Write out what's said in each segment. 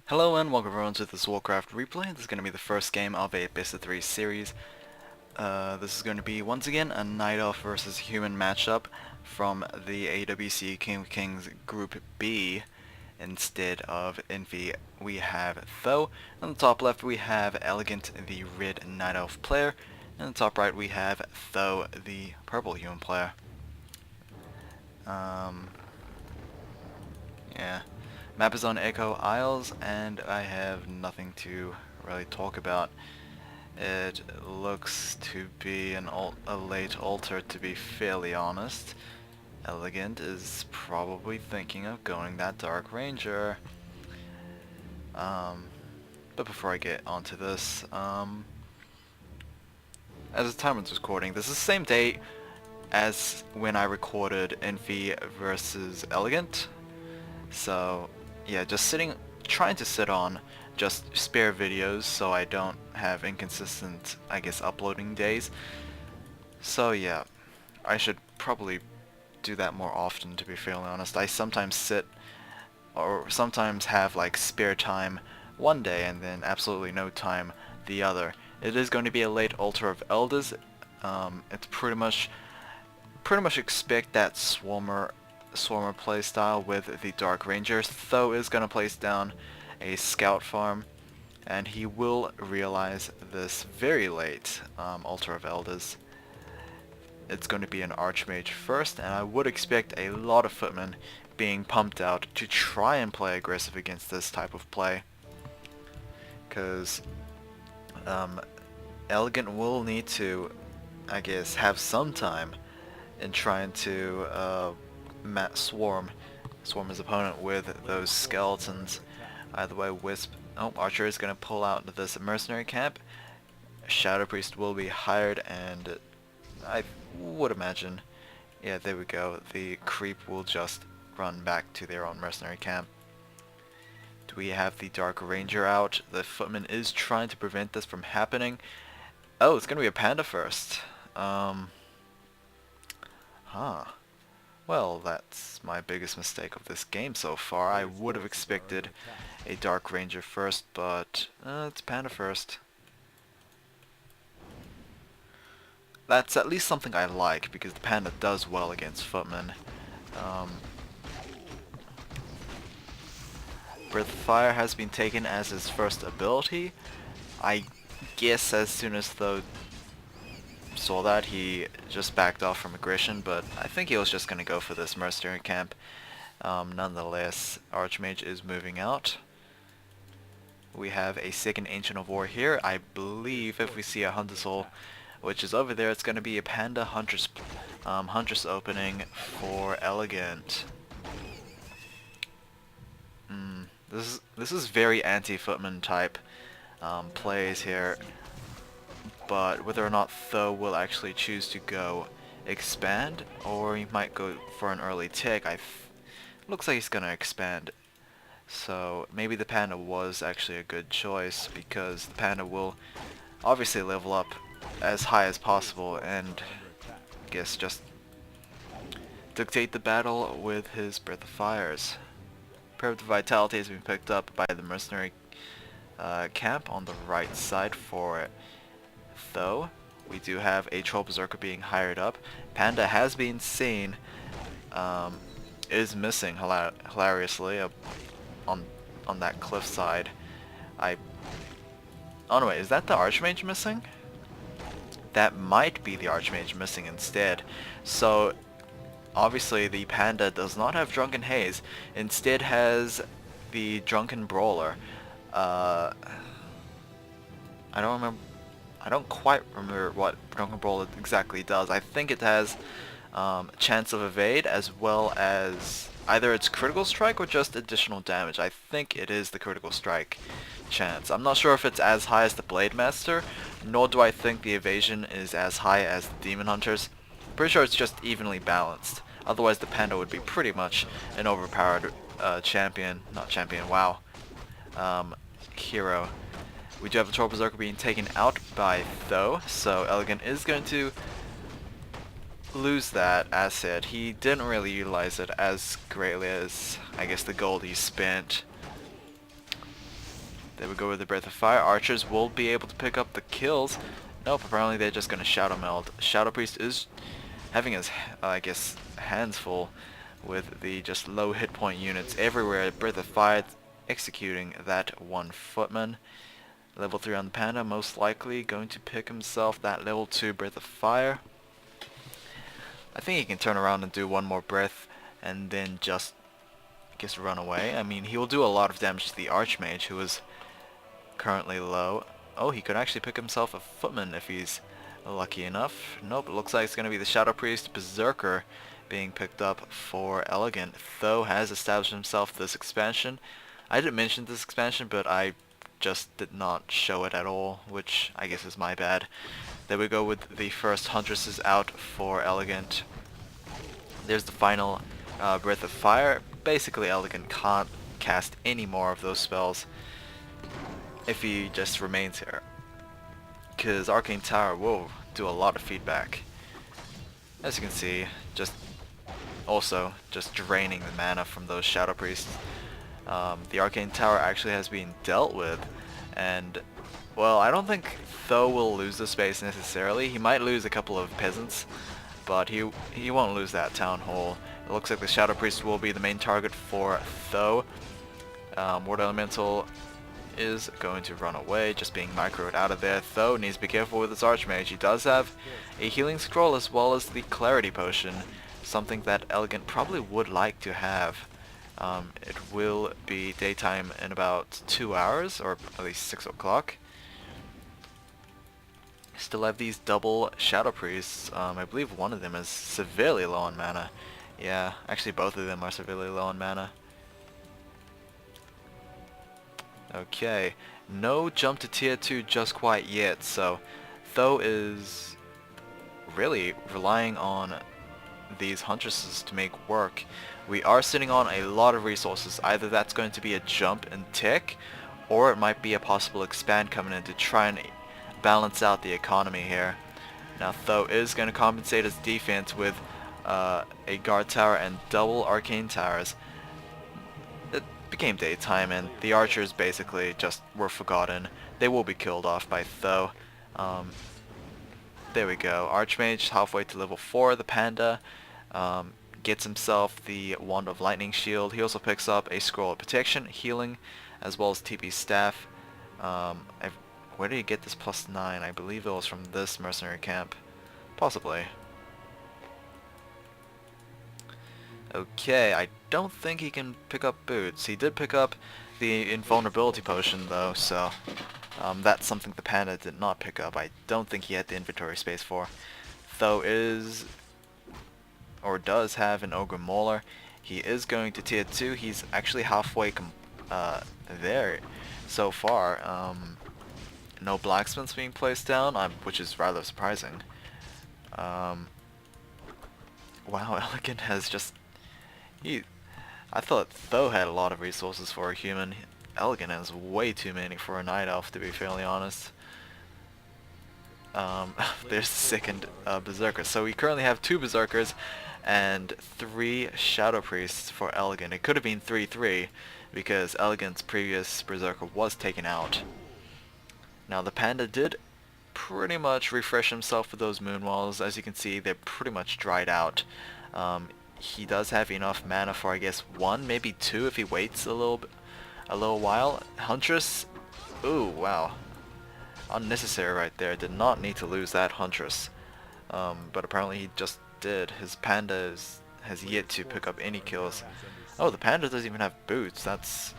Hello and welcome everyone to this Warcraft replay. This is going to be the first game of a WC3 series. This is going to be once again a Night Elf versus Human matchup from the AWC King of Kings Group B. Instead of Envy, we have Tho. On the top left we have Elegant, the Red Night Elf player. And on the top right we have Tho, the Purple Human player. Yeah. Map is on Echo Isles, and I have nothing to really talk about. It looks to be a late altar, to be fairly honest. Elegant is probably thinking of going that Dark Ranger. But before I get onto this, as the time of recording, this is the same day as when I recorded Envy versus Elegant. So yeah, just trying to sit on just spare videos so I don't have inconsistent, I guess, uploading days. So yeah, I should probably do that more often, to be fairly honest. I sometimes sit or sometimes have like spare time one day and then absolutely no time the other. It is going to be a late Altar of Elders. It's pretty much expect that Swarmer playstyle with the Dark Ranger. Tho is going to place down a scout farm, and he will realize this very late Altar of Elders. It's going to be an Archmage first, and I would expect a lot of footmen being pumped out to try and play aggressive against this type of play, because Elegant will need to, I guess, have some time in trying to swarm his opponent with those skeletons. Either way, Archer is going to pull out this mercenary camp. Shadow Priest will be hired, and I would imagine, yeah, there we go, the creep will just run back to their own mercenary camp. Do we have the Dark Ranger out? The footman is trying to prevent this from happening. Oh, it's going to be a panda first. Well, that's my biggest mistake of this game so far. I would have expected a Dark Ranger first, but it's Panda first. That's at least something I like, because the Panda does well against footmen. Breath of Fire has been taken as his first ability. I guess as soon as Tho saw that, he just backed off from aggression, but I think he was just going to go for this mercenary camp. Nonetheless, Archmage is moving out. We have a second Ancient of War here. I believe if we see a Hunter Soul, which is over there, it's going to be a Panda Huntress opening for Elegant. This is very anti-footman type plays here. But whether or not Tho will actually choose to go expand, or he might go for an early tick, looks like he's gonna expand. So maybe the Panda was actually a good choice, because the Panda will obviously level up as high as possible and I guess just dictate the battle with his Breath of Fires. Preventive Vitality has been picked up by the mercenary camp on the right side for it. Though we do have a Troll Berserker being hired up. Panda has been seen, is missing hilariously on that cliff side. Oh no, wait, is that the Archmage missing? That might be the Archmage missing instead. So obviously the Panda does not have Drunken Haze, instead has the Drunken Brawler. I don't quite remember what Drunken Brawler exactly does. I think it has chance of evade, as well as either its critical strike or just additional damage. I think it is the critical strike chance. I'm not sure if it's as high as the Blade Master, nor do I think the evasion is as high as the Demon Hunters. Pretty sure it's just evenly balanced. Otherwise the Panda would be pretty much an overpowered hero. We do have a Troll Berserker being taken out by Tho, so Elegant is going to lose that asset. He didn't really utilize it as greatly as, I guess, the gold he spent. There we go with the Breath of Fire. Archers will be able to pick up the kills. Nope, apparently they're just gonna Shadow Meld. Shadow Priest is having his, I guess, hands full with the just low hit point units everywhere. Breath of Fire executing that one footman. Level 3 on the Panda, most likely going to pick himself that level 2 Breath of Fire. I think he can turn around and do one more breath and then just, I guess, run away. I mean, he will do a lot of damage to the Archmage, who is currently low. Oh, he could actually pick himself a footman if he's lucky enough. Nope, it looks like it's going to be the Shadow Priest Berserker being picked up for Elegant. Tho has established himself this expansion. I didn't mention this expansion, but I just did not show it at all, which I guess is my bad. There we go with the first Huntresses out for Elegant. There's the final Breath of Fire. Basically, Elegant can't cast any more of those spells if he just remains here, because Arcane Tower will do a lot of feedback. As you can see, just draining the mana from those Shadow Priests. The Arcane Tower actually has been dealt with, and well, I don't think Tho will lose the space necessarily. He might lose a couple of peasants, but he won't lose that town hall. It looks like the Shadow Priest will be the main target for Tho. Water Elemental is going to run away, just being microed out of there. Tho needs to be careful with his Archmage. He does have a healing scroll as well as the Clarity Potion, something that Elegant probably would like to have. It will be daytime in about 2 hours, or at least 6 o'clock. Still have these double Shadow Priests. I believe one of them is severely low on mana. Yeah, actually both of them are severely low on mana. Okay, no jump to tier 2 just quite yet, so Tho is really relying on these Huntresses to make work. We are sitting on a lot of resources. Either that's going to be a jump in tech, or it might be a possible expand coming in to try and balance out the economy here. Now Tho is going to compensate his defense with a guard tower and double arcane towers. It became daytime and the archers basically just were forgotten. They will be killed off by Tho. There we go. Archmage halfway to level 4. The Panda gets himself the Wand of Lightning Shield. He also picks up a Scroll of Protection, Healing, as well as TP Staff. Where did he get this +9? I believe it was from this mercenary camp. Possibly. Okay, I don't think he can pick up boots. He did pick up the Invulnerability Potion though, so that's something the Panda did not pick up. I don't think he had the inventory space for. Tho is, or does have, an Ogre Mauler. He is going to tier 2. He's actually halfway there so far. No blacksmiths being placed down, which is rather surprising. Wow, Elegant has just... I thought Tho had a lot of resources for a human. Elegant has way too many for a night elf, to be fairly honest. There's the second Berserker. So we currently have 2 Berserkers and 3 Shadow Priests for Elegant. It could have been 3-3 because Elegant's previous Berserker was taken out. Now the Panda did pretty much refresh himself with those moon walls. As you can see, they're pretty much dried out. He does have enough mana for, I guess, 1, maybe 2 if he waits a little while. Huntress, ooh, wow, unnecessary right there. Did not need to lose that Huntress, but apparently he just did. His Panda has yet to pick up any kills. Oh, the Panda doesn't even have boots. That's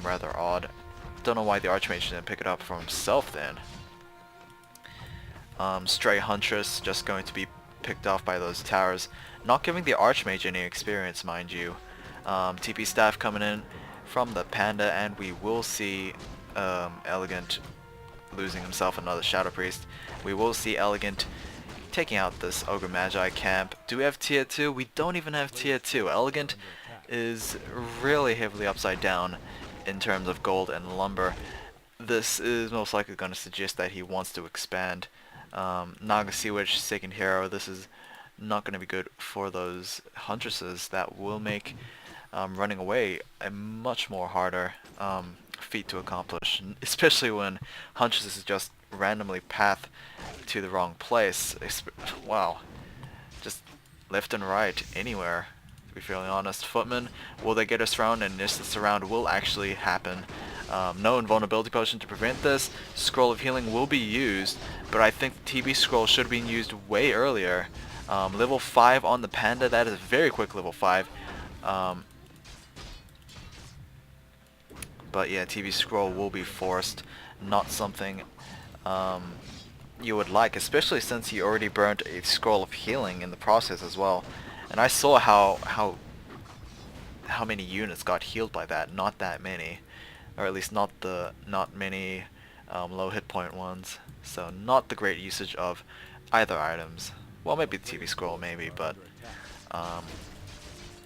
rather odd. Don't know why the Archmage didn't pick it up for himself then. Stray Huntress just going to be picked off by those towers, not giving the Archmage any experience, mind you. TP Staff coming in from the Panda, and we will see Elegant losing himself another Shadow Priest. We will see Elegant taking out this Ogre Magi camp. Do we have tier 2? We don't even have tier 2. Elegant is really heavily upside down in terms of gold and lumber. This is most likely going to suggest that he wants to expand. Naga Sea Witch, second hero. This is not going to be good for those Huntresses. That will make running away a much more harder feat to accomplish, especially when Huntress is just randomly path to the wrong place. Wow, just left and right, anywhere. To be fairly honest, Footman, will they get us surround? And yes, the surround will actually happen. No invulnerability potion to prevent this. Scroll of Healing will be used, but I think the TB scroll should have been used way earlier. Level 5 on the Panda, that is a very quick level 5. But yeah, TB scroll will be forced, not something you would like, especially since he already burnt a scroll of healing in the process as well. And I saw how many units got healed by that. Not that many, or at least not many low hit point ones. So not the great usage of either items. Well, maybe the TV scroll, maybe, but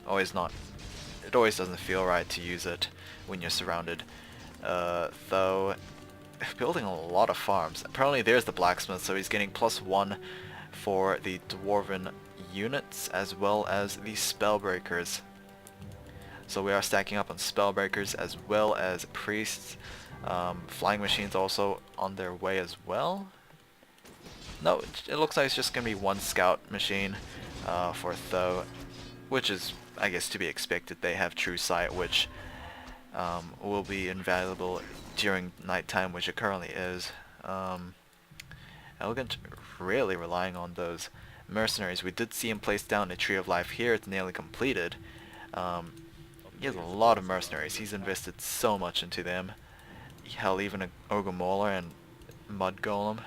always not. It always doesn't feel right to use it when you're surrounded. Though building a lot of farms. Apparently there's the blacksmith, so he's getting +1 for the dwarven units as well as the spellbreakers. So we are stacking up on spellbreakers as well as priests. Flying machines also on their way as well. No, it looks like it's just gonna be one scout machine for Tho, which is, I guess, to be expected. They have true sight, which will be invaluable during nighttime, which it currently is. Elegant really relying on those mercenaries. We did see him place down a Tree of Life here. It's nearly completed. He has a lot of mercenaries. He's invested so much into them. Hell, even an Ogre Mauler and Mud Golem.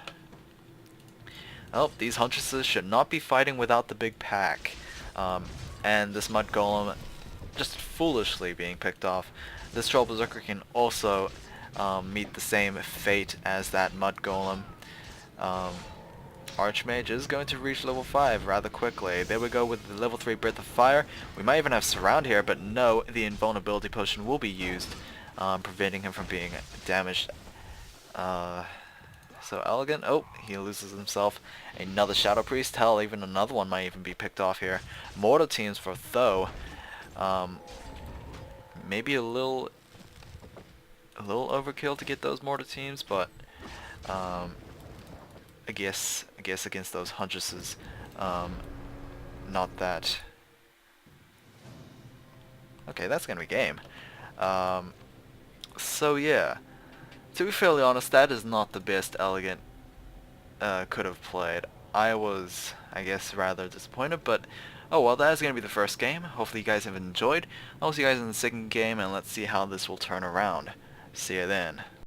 Oh, these Huntresses should not be fighting without the big pack. And this Mud Golem just foolishly being picked off. This Troll Berserker can also meet the same fate as that Mud Golem. Archmage is going to reach level 5 rather quickly. There we go with the level 3 Breath of Fire. We might even have Surround here, but no, the invulnerability potion will be used, preventing him from being damaged. So Elegant, oh, he loses himself another Shadow Priest. Hell, even another one might even be picked off here. Mortar teams for Tho. Maybe a little overkill to get those mortar teams, but I guess against those Huntresses, not that. Okay, that's gonna be game. So yeah, to be fairly honest, that is not the best Elegant could have played. I was, I guess, rather disappointed, but oh well, that is going to be the first game. Hopefully you guys have enjoyed. I'll see you guys in the second game, and let's see how this will turn around. See you then.